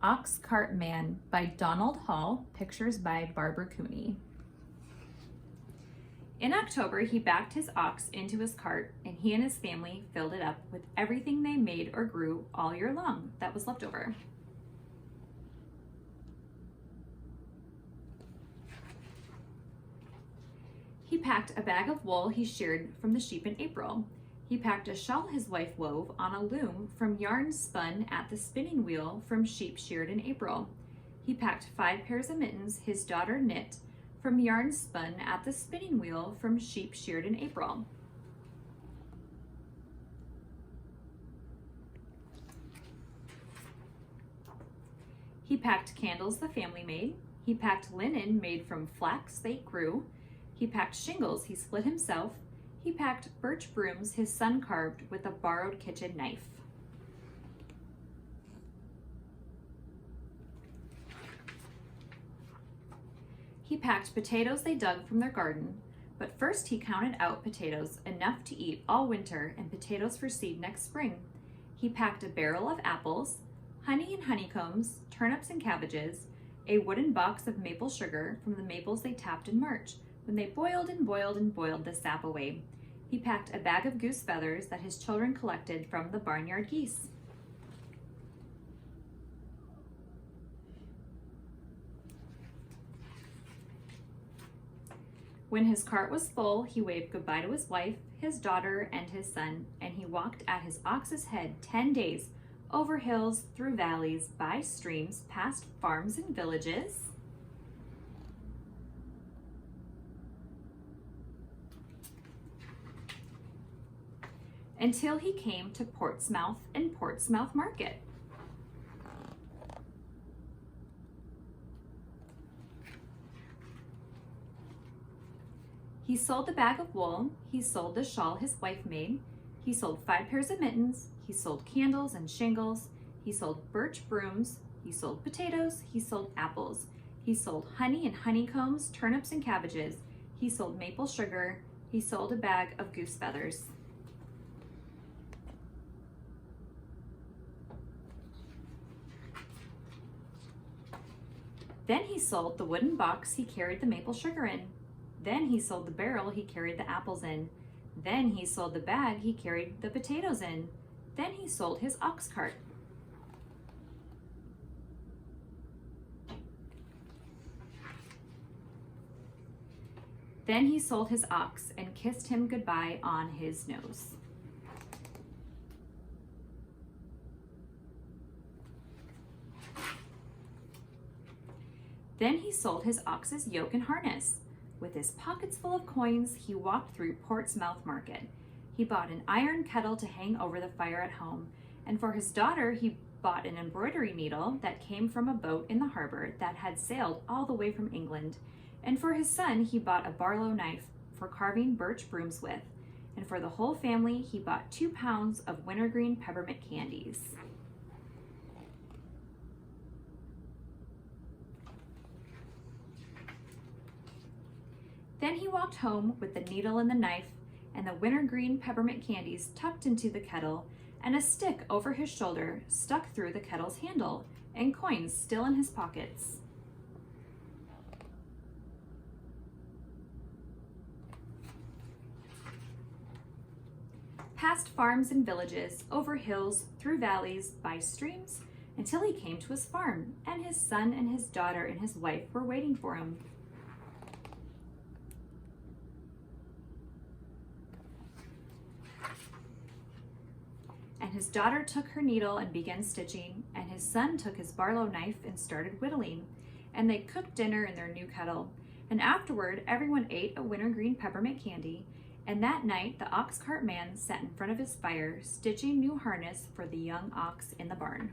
Ox Cart Man by Donald Hall, pictures by Barbara Cooney. In October, he backed his ox into his cart, and he and his family filled it up with everything they made or grew all year long that was left over. He packed a bag of wool he sheared from the sheep in April. He packed a shawl his wife wove on a loom from yarn spun at the spinning wheel from sheep sheared in April. He packed 5 pairs of mittens his daughter knit from yarn spun at the spinning wheel from sheep sheared in April. He packed candles the family made. He packed linen made from flax they grew. He packed shingles he split himself. He packed birch brooms his son carved with a borrowed kitchen knife. He packed potatoes they dug from their garden, but first he counted out potatoes enough to eat all winter and potatoes for seed next spring. He packed a barrel of apples, honey and honeycombs, turnips and cabbages, a wooden box of maple sugar from the maples they tapped in March when they boiled and boiled and boiled the sap away. He packed a bag of goose feathers that his children collected from the barnyard geese. When his cart was full, he waved goodbye to his wife, his daughter, and his son, and he walked at his ox's head 10 days, over hills, through valleys, by streams, past farms and villages, until he came to Portsmouth and Portsmouth Market. He sold the bag of wool, he sold the shawl his wife made, he sold 5 pairs of mittens, he sold candles and shingles, he sold birch brooms, he sold potatoes, he sold apples, he sold honey and honeycombs, turnips and cabbages, he sold maple sugar, he sold a bag of goose feathers. Then he sold the wooden box he carried the maple sugar in. Then he sold the barrel he carried the apples in. Then he sold the bag he carried the potatoes in. Then he sold his ox cart. Then he sold his ox and kissed him goodbye on his nose. Then he sold his ox's yoke and harness. With his pockets full of coins, he walked through Portsmouth Market. He bought an iron kettle to hang over the fire at home, and for his daughter he bought an embroidery needle that came from a boat in the harbor that had sailed all the way from England, and for his son he bought a Barlow knife for carving birch brooms with, and for the whole family he bought 2 pounds of wintergreen peppermint candies. Then he walked home with the needle and the knife and the wintergreen peppermint candies tucked into the kettle and a stick over his shoulder stuck through the kettle's handle and coins still in his pockets. Past farms and villages, over hills, through valleys, by streams, until he came to his farm, and his son and his daughter and his wife were waiting for him. And his daughter took her needle and began stitching, and his son took his Barlow knife and started whittling, and they cooked dinner in their new kettle, and afterward everyone ate a wintergreen peppermint candy, and that night the ox cart man sat in front of his fire, stitching new harness for the young ox in the barn.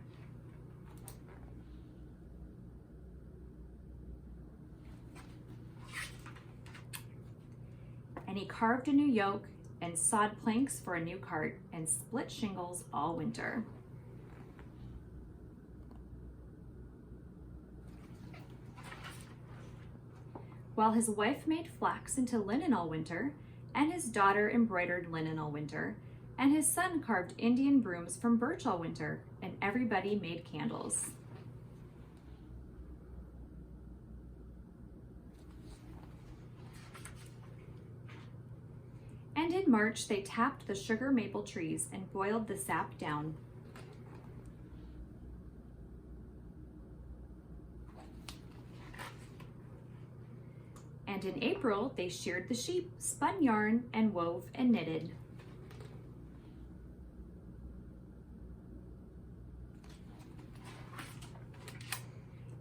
And he carved a new yoke, and sawed planks for a new cart, and split shingles all winter. While his wife made flax into linen all winter, and his daughter embroidered linen all winter, and his son carved Indian brooms from birch all winter, and everybody made candles. And in March, they tapped the sugar maple trees and boiled the sap down. And in April, they sheared the sheep, spun yarn, and wove and knitted.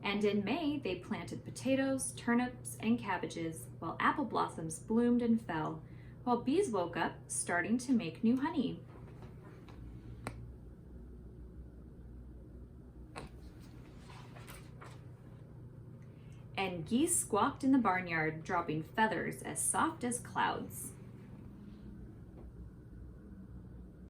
And in May, they planted potatoes, turnips, and cabbages, while apple blossoms bloomed and fell, while bees woke up, starting to make new honey. And geese squawked in the barnyard, dropping feathers as soft as clouds.